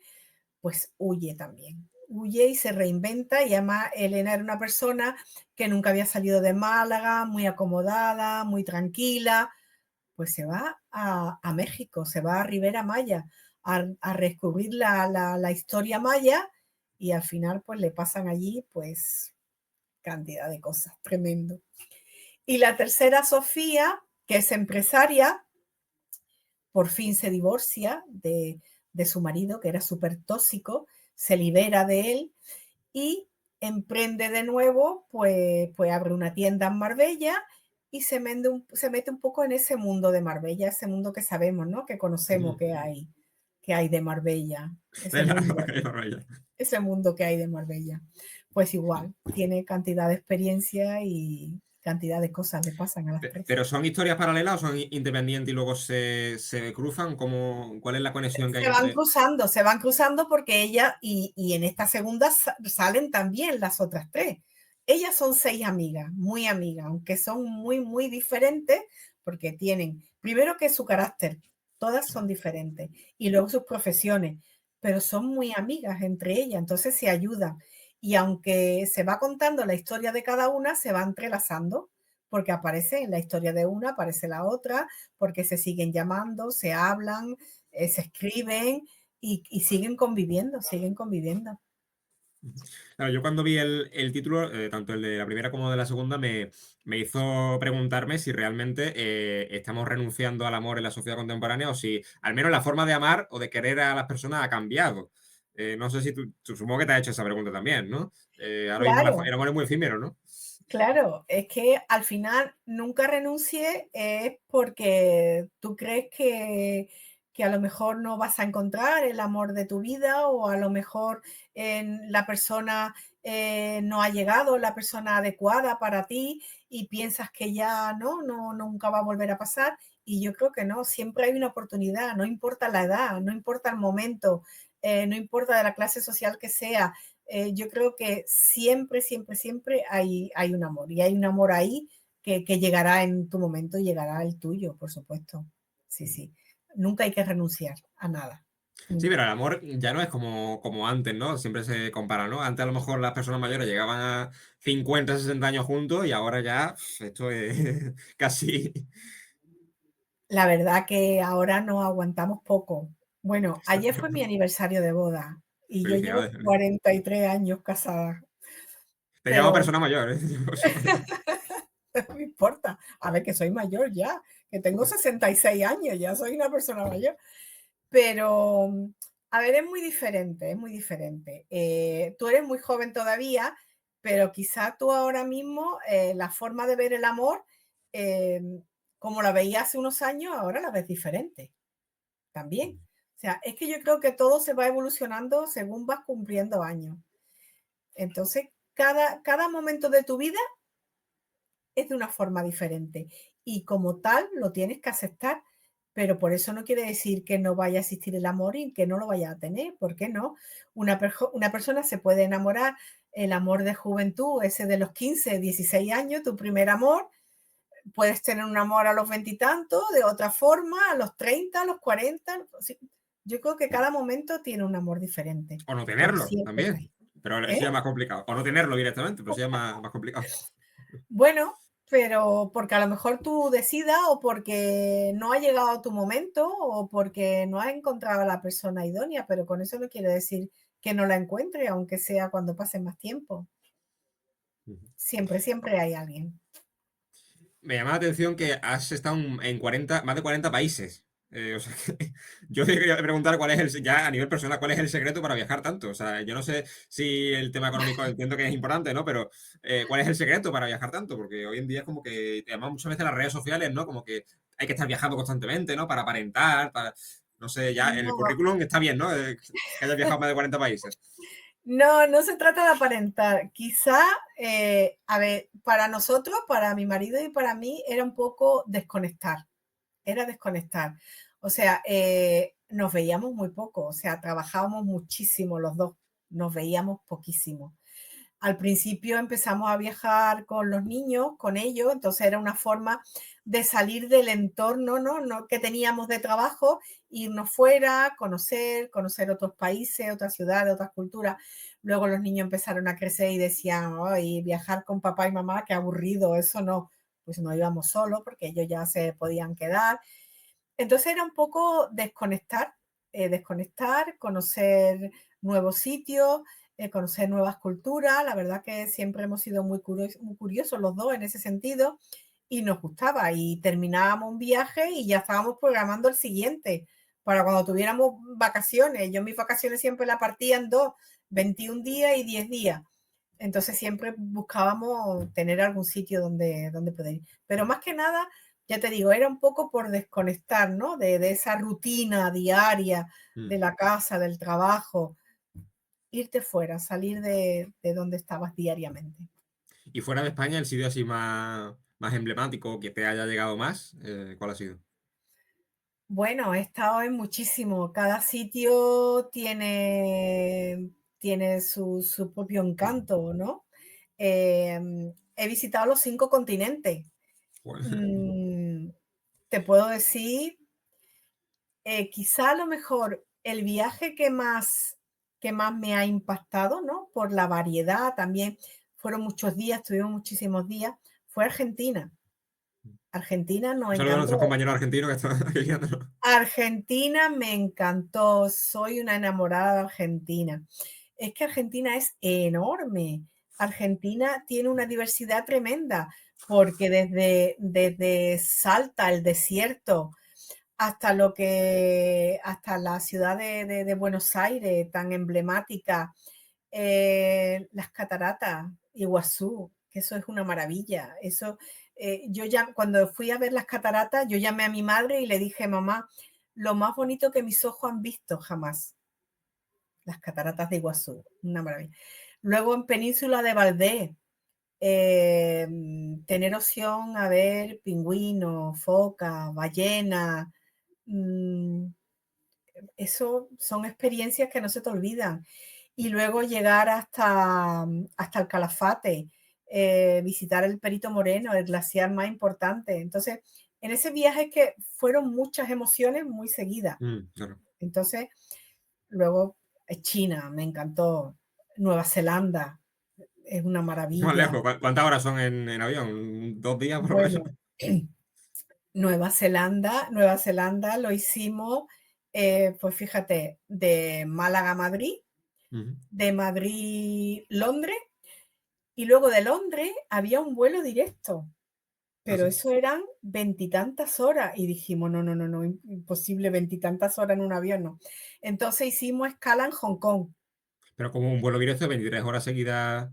pues huye también. Huye y se reinventa, y además Elena era una persona que nunca había salido de Málaga, muy acomodada, muy tranquila, pues se va a México, se va a Ribera Maya a descubrir la historia maya, y al final pues le pasan allí pues cantidad de cosas, tremendo. Y la tercera, Sofía, que es empresaria, por fin se divorcia de su marido, que era súper tóxico, se libera de él y emprende de nuevo, pues abre una tienda en Marbella y se mete un poco en ese mundo de Marbella, ese mundo que sabemos, ¿no? Que conocemos que hay de Marbella, ese mundo que hay de Marbella. Pues igual, tiene cantidad de experiencia y cantidad de cosas le pasan a las 3. ¿Pero son historias paralelas o son independientes y luego se cruzan? ¿Cuál es la conexión que hay entre...? Se van cruzando porque ella, y en esta segunda salen también las otras 3. Ellas son 6 amigas, muy amigas, aunque son muy, muy diferentes, porque tienen, primero que su carácter, todas son diferentes, y luego sus profesiones, pero son muy amigas entre ellas, entonces se ayudan. Y aunque se va contando la historia de cada una, se va entrelazando, porque aparece en la historia de una, aparece la otra, porque se siguen llamando, se hablan, se escriben y siguen conviviendo. Claro, yo cuando vi el título, tanto el de la primera como de la segunda, me hizo preguntarme si realmente estamos renunciando al amor en la sociedad contemporánea, o si al menos la forma de amar o de querer a las personas ha cambiado. No sé si supongo que te has hecho esa pregunta también, ¿no? Ahora mismo Claro. el amor es muy efímero, ¿no? Claro, es que al final nunca renuncie es porque tú crees que a lo mejor no vas a encontrar el amor de tu vida o a lo mejor la persona no ha llegado, la persona adecuada para ti y piensas que ya no, nunca va a volver a pasar. Y yo creo que no, siempre hay una oportunidad, no importa la edad, no importa el momento, no importa de la clase social que sea, yo creo que siempre, siempre, siempre hay un amor y hay un amor ahí que llegará en tu momento, llegará el tuyo, por supuesto. Sí, sí. Nunca hay que renunciar a nada. Sí, pero el amor ya no es como antes, ¿no? Siempre se compara, ¿no? Antes a lo mejor las personas mayores llegaban a 50, 60 años juntos y ahora ya esto es casi... La verdad que ahora nos aguantamos poco. Bueno, ayer fue mi aniversario de boda y yo llevo Felicidades. 43 años casada, Te llamo pero persona mayor, ¿eh? no me importa. A ver, que soy mayor ya, que tengo 66 años, ya soy una persona mayor. Pero, a ver, es muy diferente, es muy diferente. Tú eres muy joven todavía, pero quizá tú ahora mismo, la forma de ver el amor, como la veías hace unos años, ahora la ves diferente también. O sea, es que yo creo que todo se va evolucionando según vas cumpliendo años. Entonces, cada momento de tu vida es de una forma diferente y como tal lo tienes que aceptar, pero por eso no quiere decir que no vaya a existir el amor y que no lo vaya a tener, ¿por qué no? Una persona se puede enamorar, el amor de juventud, ese de los 15, 16 años, tu primer amor, puedes tener un amor a los veintitantos, de otra forma, a los 30, a los 40. Sí. Yo creo que cada momento tiene un amor diferente, O no pero tenerlo siempre también. hay. Pero eso ya es ¿Eh? más complicado. O no tenerlo directamente, pero eso ya es más complicado. Bueno, pero porque a lo mejor tú decidas o porque no ha llegado tu momento o porque no has encontrado a la persona idónea, pero con eso no quiere decir que no la encuentre, aunque sea cuando pase más tiempo. Siempre, siempre hay alguien. Me llama la atención que has estado en 40, más de 40 países. O sea, que yo te quería preguntar cuál es ya a nivel personal, cuál es el secreto para viajar tanto. O sea, yo no sé si el tema económico entiendo que es importante, ¿no? Pero ¿cuál es el secreto para viajar tanto? Porque hoy en día es como que, además muchas veces las redes sociales, ¿no? Como que hay que estar viajando constantemente, ¿no? Para aparentar, para, no sé, ya en el No, currículum está bien, ¿no? Que hayas viajado más de 40 países. no, no se trata de aparentar. Quizá, a ver, para nosotros, para mi marido y para mí, era un poco desconectar. Era desconectar. O sea, nos veíamos muy poco, o sea, trabajábamos muchísimo los dos, nos veíamos poquísimo. Al principio empezamos a viajar con los niños, con ellos, entonces era una forma de salir del entorno, ¿no? Que teníamos de trabajo, irnos fuera, conocer otros países, otras ciudades, otras culturas. Luego los niños empezaron a crecer y decían, ay, viajar con papá y mamá, qué aburrido, eso no. Pues no íbamos solos porque ellos ya se podían quedar. Entonces era un poco desconectar, conocer nuevos sitios, conocer nuevas culturas. La verdad que siempre hemos sido muy curiosos los dos en ese sentido y nos gustaba. Y terminábamos un viaje y ya estábamos programando el siguiente para cuando tuviéramos vacaciones. Yo mis vacaciones siempre la partía en dos, 21 días y 10 días. Entonces siempre buscábamos tener algún sitio donde poder ir. Pero más que nada, ya te digo, era un poco por desconectar, ¿no? De esa rutina diaria de Mm. la casa, del trabajo, irte fuera, salir de donde estabas diariamente. Y fuera de España, el sitio así más emblemático que te haya llegado más, ¿cuál ha sido? Bueno, he estado en muchísimo. Cada sitio tiene su propio encanto, ¿no? He visitado los 5 continentes. Bueno, Mm, te puedo decir, quizá a lo mejor el viaje que más me ha impactado, ¿no? Por la variedad también, fueron muchos días, tuvimos muchísimos días, fue Argentina. Argentina nos un saludo a nuestros encantó. compañeros argentinos que están aquí viéndonos. Argentina me encantó, soy una enamorada de Argentina. Es que Argentina es enorme. Argentina tiene una diversidad tremenda, porque desde Salta, el desierto, hasta la ciudad de Buenos Aires, tan emblemática, las cataratas, Iguazú, que eso es una maravilla. Eso, yo ya, cuando fui a ver las cataratas, yo llamé a mi madre y le dije, mamá, lo más bonito que mis ojos han visto jamás. Las cataratas de Iguazú, una maravilla. Luego en Península de Valdés, tener opción a ver pingüinos, focas, ballenas, eso son experiencias que no se te olvidan. Y luego llegar hasta el Calafate, visitar el Perito Moreno, el glaciar más importante. Entonces, en ese viaje es que fueron muchas emociones muy seguidas. Claro. Entonces, luego China, me encantó. Nueva Zelanda, es una Más maravilla. lejos. ¿Cuántas horas son en avión? ¿2 días por lo menos? Bueno, Nueva Zelanda lo hicimos, pues fíjate, de Málaga a Madrid, de Madrid Londres, y luego de Londres había un vuelo directo, pero sí. eso eran 20 y tantas horas, y dijimos, no, imposible, 20 y tantas horas en un avión, no. Entonces hicimos escala en Hong Kong, Pero como un vuelo directo de 23 horas seguidas.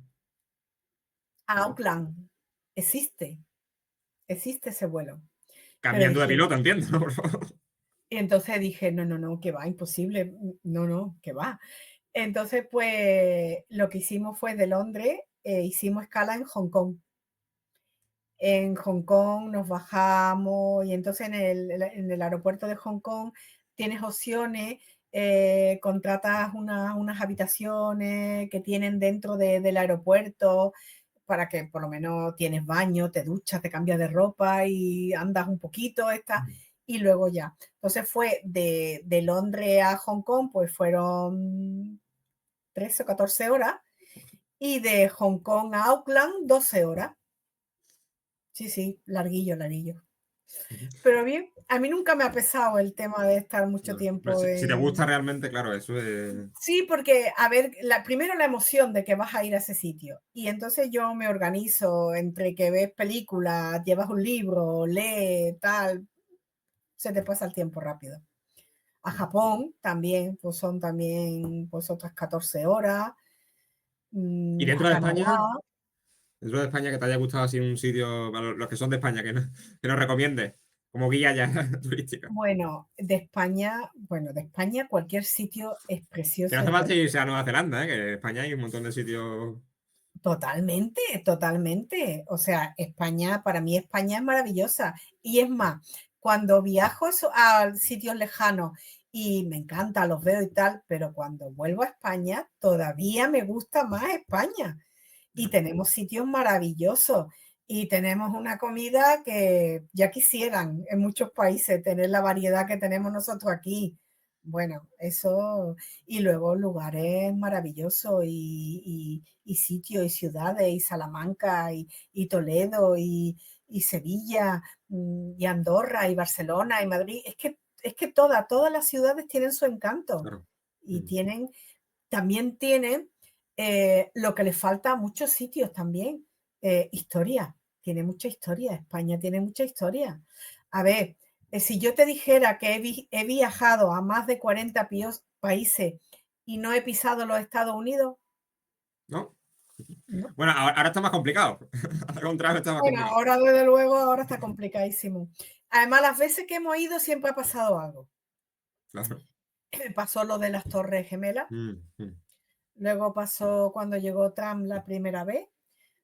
a ¿No? Auckland. Existe ese vuelo. Pero Cambiando de dijimos, piloto, entiendo, ¿no? Por favor. y entonces dije, no, que va, imposible, no, que va. Entonces, pues lo que hicimos fue de Londres, hicimos escala en Hong Kong. En Hong Kong nos bajamos y entonces en el aeropuerto de Hong Kong tienes opciones, contratas unas habitaciones que tienen dentro del aeropuerto para que por lo menos tienes baño, te duchas, te cambias de ropa y andas un poquito, y luego ya. Entonces fue de Londres a Hong Kong, pues fueron 13 o 14 horas, y de Hong Kong a Auckland 12 horas. Sí, larguillo. Pero bien, a mí nunca me ha pesado el tema de estar mucho No. tiempo Si te gusta en... realmente, claro, eso es. Sí, porque, a ver, primero la emoción de que vas a ir a ese sitio. Y entonces yo me organizo entre que ves películas, llevas un libro, lees, tal, se te pasa el tiempo rápido. A Japón también, pues son también pues otras 14 horas. Y A Canadá. dentro de España que te haya gustado así un sitio, para los que son de España, que nos recomiendes, como guía ya turística. Bueno, de España cualquier sitio es Que no precioso. hace falta irse a Nueva Zelanda, que en España hay un montón de sitios. Totalmente. O sea, para mí España es maravillosa. Y es más, cuando viajo a sitios lejanos y me encanta, los veo y tal, pero cuando vuelvo a España, todavía me gusta más España. Y tenemos sitios maravillosos y tenemos una comida que ya quisieran en muchos países tener la variedad que tenemos nosotros aquí. Bueno, eso, y luego lugares maravillosos y sitios y ciudades, y Salamanca y Toledo y Sevilla y Andorra y Barcelona y Madrid. Es que todas las ciudades tienen su encanto, Claro. y también tienen lo que le falta a muchos sitios también, historia. Tiene mucha historia, España tiene mucha historia. A ver, si yo te dijera que he viajado a más de 40 países y no he pisado los Estados Unidos, ¿No? no. Bueno, ahora está más complicado. Al contrario, está más Bueno, complicado. ahora desde luego, ahora está complicadísimo. Además, las veces que hemos ido siempre ha pasado algo. Claro. Pasó lo de las Torres Gemelas, Mm. luego pasó cuando llegó Trump la primera vez,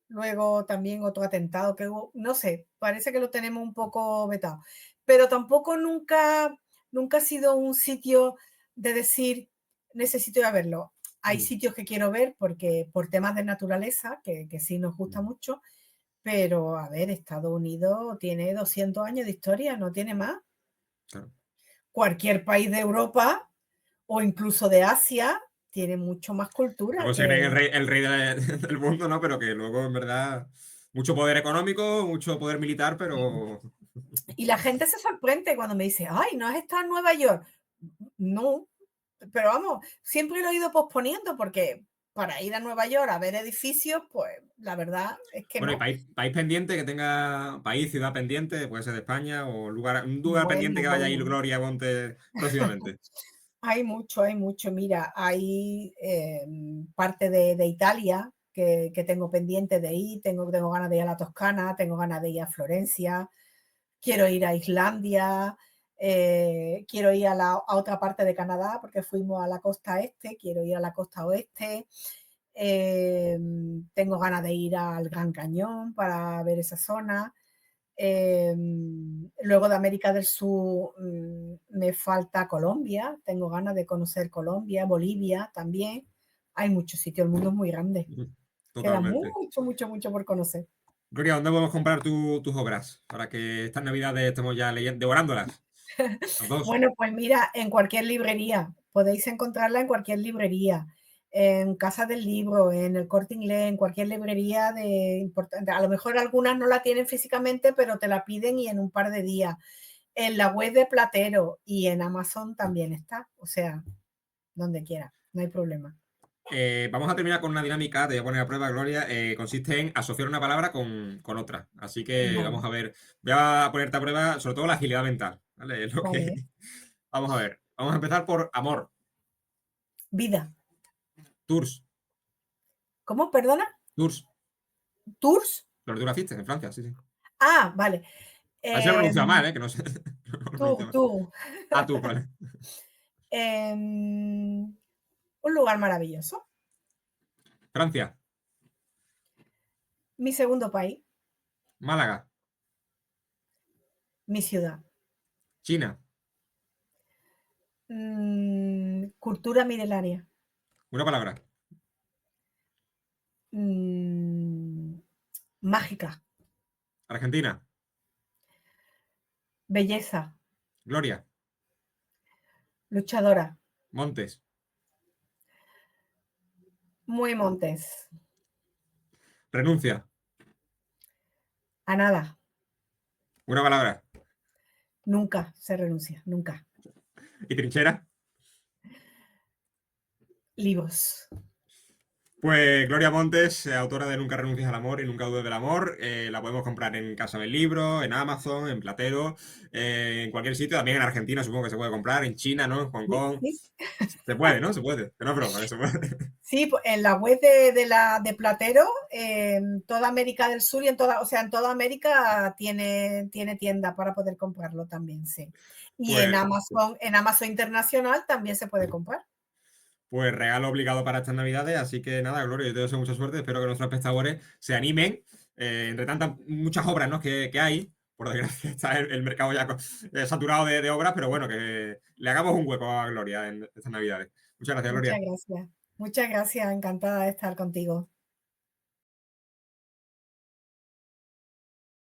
luego también otro atentado que hubo, no sé, parece que lo tenemos un poco vetado, pero tampoco nunca ha sido un sitio de decir, necesito ir a verlo. Hay sitios que quiero ver porque por temas de naturaleza, que sí nos gusta mucho, pero a ver, Estados Unidos tiene 200 años de historia, no tiene más. Claro. Cualquier país de Europa o incluso de Asia tiene mucho más cultura Luego se que... creen el rey del mundo, ¿no? Pero que luego, en verdad, mucho poder económico, mucho poder militar, pero. Y la gente se sorprende cuando me dice, ay, ¿no has estado en Nueva York? No, pero vamos, siempre lo he ido posponiendo porque para ir a Nueva York a ver edificios, pues la verdad es que Bueno, y no. país pendiente que tenga, país, ciudad pendiente, puede ser de España, o un lugar pendiente Bueno, que vaya a ir bueno. Gloria Montes próximamente. Hay mucho, hay mucho. Mira, hay parte de Italia que tengo pendiente de ir, tengo ganas de ir a la Toscana, tengo ganas de ir a Florencia, quiero ir a Islandia, quiero ir a otra parte de Canadá porque fuimos a la costa este, quiero ir a la costa oeste, tengo ganas de ir al Gran Cañón para ver esa zona. Luego de América del Sur me falta Colombia, tengo ganas de conocer Colombia, Bolivia también. Hay muchos sitios, el mundo es muy grande. Queda Totalmente. mucho, mucho, mucho por conocer. Gloria, ¿dónde podemos comprar tus obras? Para que estas navidades estemos ya devorándolas. Los dos. Bueno, pues mira, en cualquier librería, podéis encontrarla en cualquier librería, en Casa del Libro, en el Corte Inglés, en cualquier librería de importante. A lo mejor algunas no la tienen físicamente, pero te la piden y en un par de días. En la web de Platero y en Amazon también está, o sea, donde quiera, no hay problema. Vamos a terminar con una dinámica, te voy a poner a prueba, Gloria. Consiste en asociar una palabra con otra. Así que Vale, vamos a ver. Voy a ponerte a prueba, sobre todo la agilidad mental. ¿Vale? Es lo que... vale. Vamos a ver. Vamos a empezar por amor. Vida. Tours. ¿Cómo? ¿Perdona? Tours. ¿Tours? Los de una fiesta en Francia, sí, sí. Ah, vale. A ver si lo he pronunciado Em, mal, ¿eh? Que no sé. No lo he tú, pronunciado mal. tú. Ah, tú, vale. Em, un lugar maravilloso. Francia. Mi segundo país, Málaga. mi ciudad. China. Cultura milenaria. Una palabra. Mm, mágica. Argentina. Belleza. Gloria. Luchadora. Montes. Muy montes. Renuncia. A nada. Una palabra. Nunca se renuncia. Nunca. Y trinchera. Libros. Pues Gloria Montes, autora de Nunca renuncies al amor y Nunca dudes del amor, la podemos comprar en Casa del Libro, en Amazon, en Platero, en cualquier sitio, también en Argentina supongo que se puede comprar, en China, ¿no? En Hong Sí, Kong. sí. Se puede, ¿no? Se puede. Que no es broma, que se puede. Sí, pues en la web de Platero, en toda América del Sur y en toda, o sea, en toda América tiene tienda para poder comprarlo también, sí. Y Pues, En Amazon Internacional también se puede comprar. pues regalo obligado para estas navidades, así que nada, Gloria, yo te deseo mucha suerte, espero que nuestros espectadores se animen, entre tantas, muchas obras, ¿no? que hay, por desgracia está el mercado ya saturado de obras, pero bueno, que le hagamos un hueco a Gloria en estas navidades. Muchas gracias, Muchas Gloria. gracias. Muchas gracias, encantada de estar contigo.